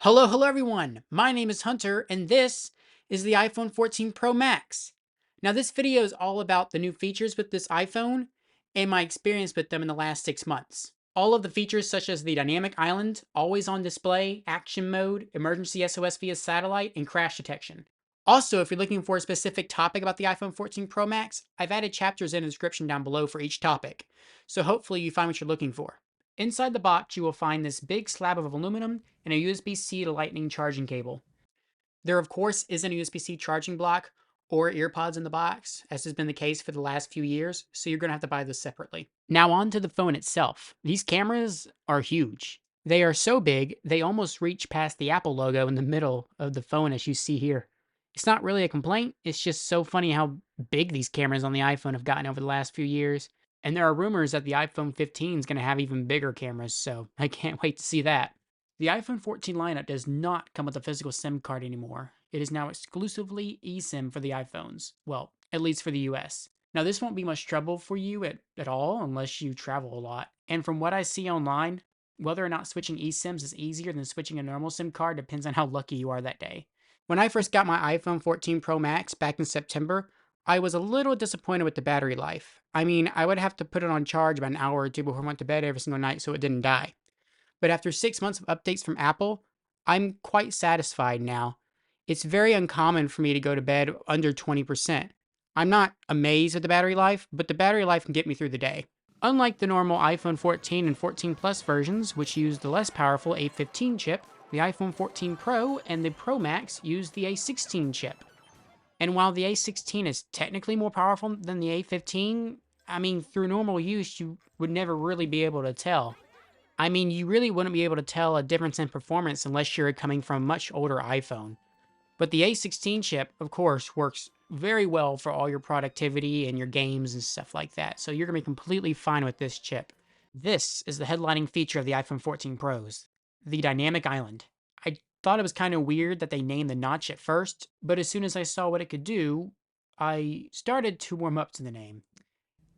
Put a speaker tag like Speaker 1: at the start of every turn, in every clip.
Speaker 1: Hello everyone. My name is Hunter and this is the iPhone 14 Pro Max. Now this video is all about the new features with this iPhone and my experience with them in the last 6 months. All of the features such as the dynamic island, always on display, action mode, emergency SOS via satellite, and crash detection. Also, if you're looking for a specific topic about the iPhone 14 Pro Max, I've added chapters in the description down below for each topic. So hopefully you find what you're looking for. Inside the box, you will find this big slab of aluminum and a USB-C to Lightning charging cable. There, of course, isn't a USB-C charging block or earpods in the box, as has been the case for the last few years, so you're going to have to buy this separately. Now, on to the phone itself. These cameras are huge. They are so big, they almost reach past the Apple logo in the middle of the phone, as you see here. It's not really a complaint, it's just so funny how big these cameras on the iPhone have gotten over the last few years. And there are rumors that the iPhone 15 is going to have even bigger cameras, so I can't wait to see that. The iPhone 14 lineup does not come with a physical SIM card anymore. It is now exclusively eSIM for the iPhones. Well, at least for the US. Now, this won't be much trouble for you at all unless you travel a lot. And from what I see online, whether or not switching eSIMs is easier than switching a normal SIM card depends on how lucky you are that day. When I first got my iPhone 14 Pro Max back in September, I was a little disappointed with the battery life. I mean, I would have to put it on charge about an hour or two before I went to bed every single night so it didn't die. But after 6 months of updates from Apple, I'm quite satisfied now. It's very uncommon for me to go to bed under 20%. I'm not amazed at the battery life, but the battery life can get me through the day. Unlike the normal iPhone 14 and 14 Plus versions, which use the less powerful A15 chip, the iPhone 14 Pro and the Pro Max use the A16 chip. And while the A16 is technically more powerful than the A15, I mean, through normal use, you would never really be able to tell. I mean, you really wouldn't be able to tell a difference in performance unless you're coming from a much older iPhone. But the A16 chip, of course, works very well for all your productivity and your games and stuff like that. So you're going to be completely fine with this chip. This is the headlining feature of the iPhone 14 Pros, the dynamic island. I thought it was kind of weird that they named the notch at first, but as soon as I saw what it could do, I started to warm up to the name.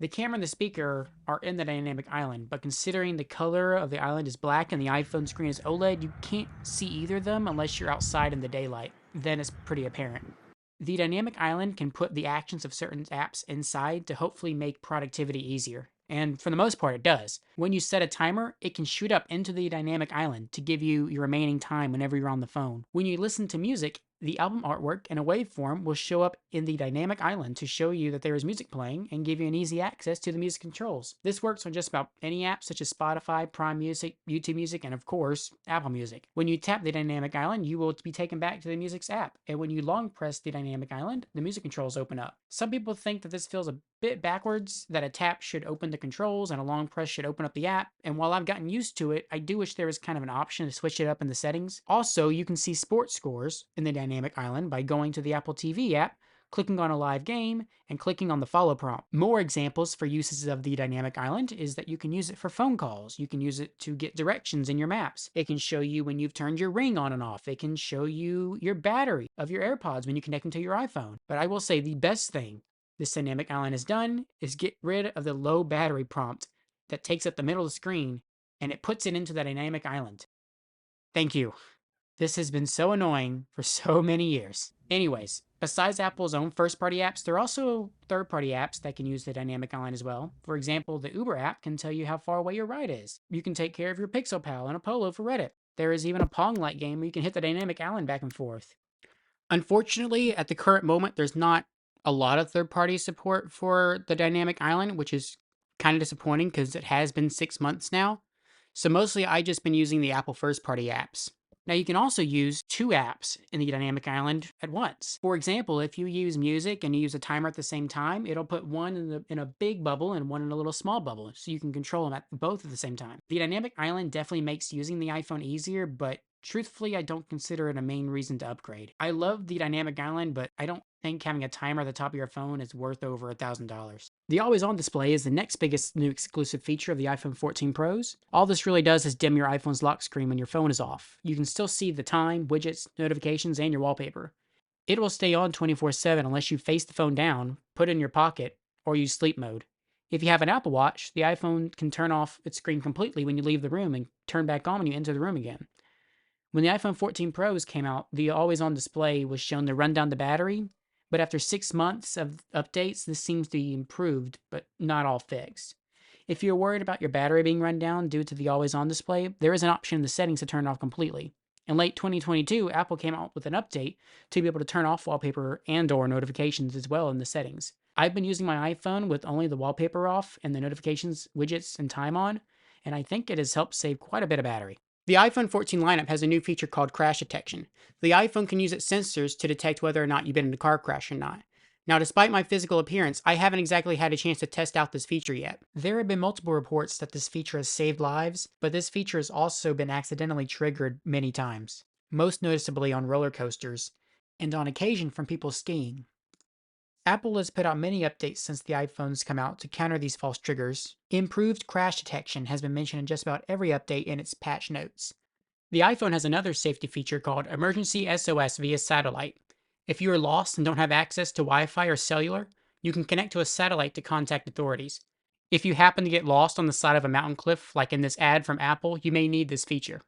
Speaker 1: The camera and the speaker are in the dynamic island, but considering the color of the island is black and the iPhone screen is OLED, you can't see either of them unless you're outside in the daylight. Then it's pretty apparent. The dynamic island can put the actions of certain apps inside to hopefully make productivity easier. And for the most part, it does. When you set a timer, it can shoot up into the dynamic island to give you your remaining time whenever you're on the phone. When you listen to music, the album artwork in a waveform will show up in the dynamic island to show you that there is music playing and give you an easy access to the music controls. This works on just about any app such as Spotify, Prime Music, YouTube Music, and of course, Apple Music. When you tap the dynamic island, you will be taken back to the music's app, and when you long press the dynamic island, the music controls open up. Some people think that this feels a bit backwards, that a tap should open the controls and a long press should open up the app, and while I've gotten used to it, I do wish there was kind of an option to switch it up in the settings. Also, you can see sports scores in the dynamic island by going to the Apple TV app, clicking on a live game, and clicking on the follow prompt. More examples for uses of the dynamic island is that you can use it for phone calls. You can use it to get directions in your maps. It can show you when you've turned your ring on and off. It can show you your battery of your AirPods when you connect them to your iPhone. But I will say the best thing this dynamic island has done is get rid of the low battery prompt that takes up the middle of the screen and it puts it into the dynamic island. Thank you. This has been so annoying for so many years. Anyways, besides Apple's own first-party apps, there are also third-party apps that can use the dynamic island as well. For example, the Uber app can tell you how far away your ride is. You can take care of your Pixel Pal and a Polo for Reddit. There is even a Pong-like game where you can hit the dynamic island back and forth. Unfortunately, at the current moment, there's not a lot of third-party support for the dynamic island, which is kind of disappointing because it has been 6 months now. So mostly I just been using the Apple first-party apps. Now you can also use 2 apps in the dynamic island at once. For example, if you use music and you use a timer at the same time, it'll put one in a big bubble and one in a little small bubble, so you can control them at both at the same time. The dynamic island definitely makes using the iPhone easier, but truthfully, I don't consider it a main reason to upgrade. I love the dynamic island, but I don't think having a timer at the top of your phone is worth over $1,000. The always-on display is the next biggest new exclusive feature of the iPhone 14 Pros. All this really does is dim your iPhone's lock screen when your phone is off. You can still see the time, widgets, notifications, and your wallpaper. It will stay on 24/7 unless you face the phone down, put it in your pocket, or use sleep mode. If you have an Apple Watch, the iPhone can turn off its screen completely when you leave the room and turn back on when you enter the room again. When the iPhone 14 Pros came out, the always-on display was shown to run down the battery, but after 6 months of updates, this seems to be improved, but not all fixed. If you're worried about your battery being run down due to the always-on display, there is an option in the settings to turn it off completely. In late 2022, Apple came out with an update to be able to turn off wallpaper and/or notifications as well in the settings. I've been using my iPhone with only the wallpaper off and the notifications, widgets, and time on, and I think it has helped save quite a bit of battery. The iPhone 14 lineup has a new feature called crash detection. The iPhone can use its sensors to detect whether or not you've been in a car crash or not. Now, despite my physical appearance, I haven't exactly had a chance to test out this feature yet. There have been multiple reports that this feature has saved lives, but this feature has also been accidentally triggered many times, most noticeably on roller coasters, and on occasion from people skiing. Apple has put out many updates since the iPhones come out to counter these false triggers. Improved crash detection has been mentioned in just about every update in its patch notes. The iPhone has another safety feature called Emergency SOS via satellite. If you are lost and don't have access to Wi-Fi or cellular, you can connect to a satellite to contact authorities. If you happen to get lost on the side of a mountain cliff, like in this ad from Apple, you may need this feature.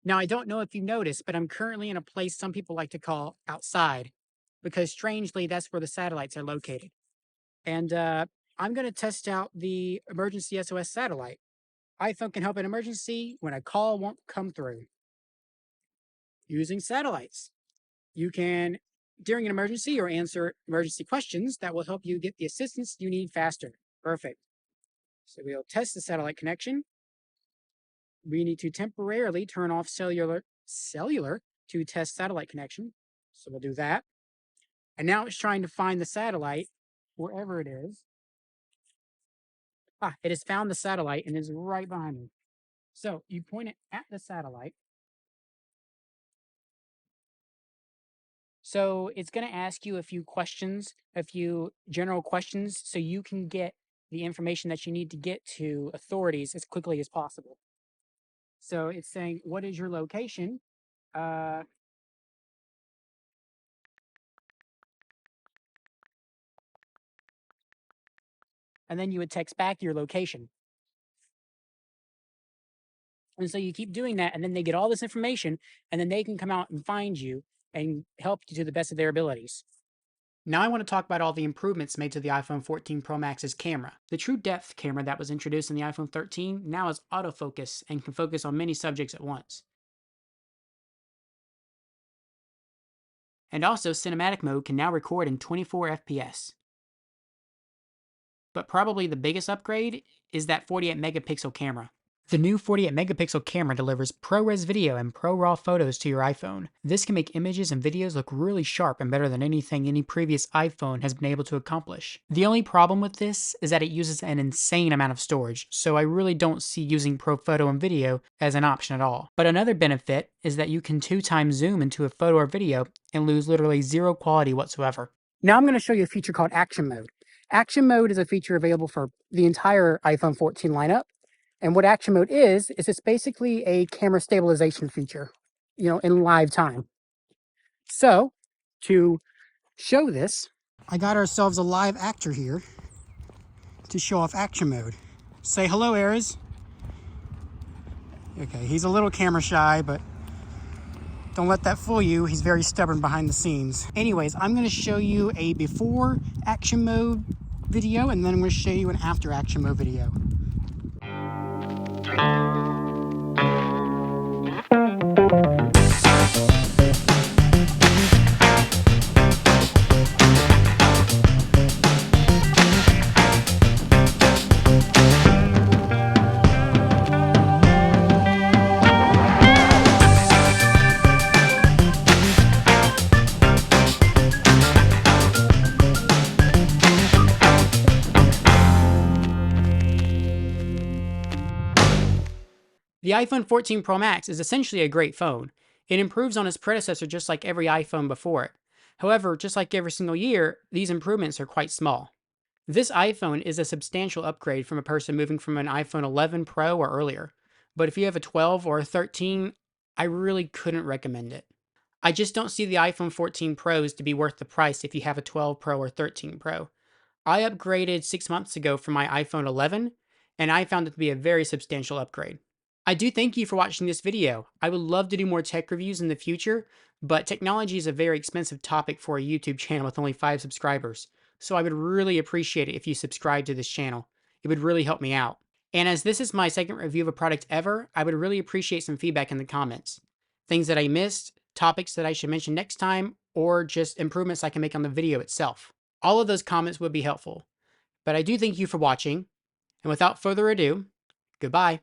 Speaker 1: Now, I don't know if you noticed, but I'm currently in a place some people like to call outside, because strangely, that's where the satellites are located. And I'm going to test out the emergency SOS satellite. iPhone can help in emergency when a call won't come through using satellites. You can, during an emergency, or answer emergency questions that will help you get the assistance you need faster. Perfect. So we'll test the satellite connection. We need to temporarily turn off cellular to test satellite connection. So we'll do that. And now it's trying to find the satellite wherever it is. It has found the satellite and is right behind me. So you point it at the satellite. So it's going to ask you a few questions, a few general questions, so you can get the information that you need to get to authorities as quickly as possible. So it's saying, what is your location? And then you would text back your location. And so you keep doing that, and then they get all this information, and then they can come out and find you and help you to the best of their abilities. Now I want to talk about all the improvements made to the iPhone 14 Pro Max's camera. The true depth camera that was introduced in the iPhone 13 now is autofocus and can focus on many subjects at once. And also, cinematic mode can now record in 24 FPS. But probably the biggest upgrade is that 48 megapixel camera. The new 48 megapixel camera delivers ProRes video and ProRaw photos to your iPhone. This can make images and videos look really sharp and better than anything any previous iPhone has been able to accomplish. The only problem with this is that it uses an insane amount of storage, so I really don't see using Pro Photo and Video as an option at all. But another benefit is that you can 2x zoom into a photo or video and lose literally zero quality whatsoever. Now I'm going to show you a feature called Action Mode. Action Mode is a feature available for the entire iPhone 14 lineup. And what Action Mode is it's basically a camera stabilization feature, in live time. So to show this, I got ourselves a live actor here to show off Action Mode. Say hello, Ares. Okay, he's a little camera shy, but don't let that fool you. He's very stubborn behind the scenes. Anyways, I'm going to show you a before Action Mode video, and then I'm going to show you an after Action Mode video. The iPhone 14 Pro Max is essentially a great phone. It improves on its predecessor just like every iPhone before it. However, just like every single year, these improvements are quite small. This iPhone is a substantial upgrade from a person moving from an iPhone 11 Pro or earlier. But if you have a 12 or a 13, I really couldn't recommend it. I just don't see the iPhone 14 Pros to be worth the price if you have a 12 Pro or 13 Pro. I upgraded 6 months ago from my iPhone 11, and I found it to be a very substantial upgrade. I do thank you for watching this video. I would love to do more tech reviews in the future, but technology is a very expensive topic for a YouTube channel with only 5 subscribers. So I would really appreciate it if you subscribe to this channel. It would really help me out. And as this is my second review of a product ever, I would really appreciate some feedback in the comments. Things that I missed, topics that I should mention next time, or just improvements I can make on the video itself. All of those comments would be helpful. But I do thank you for watching, and without further ado, goodbye.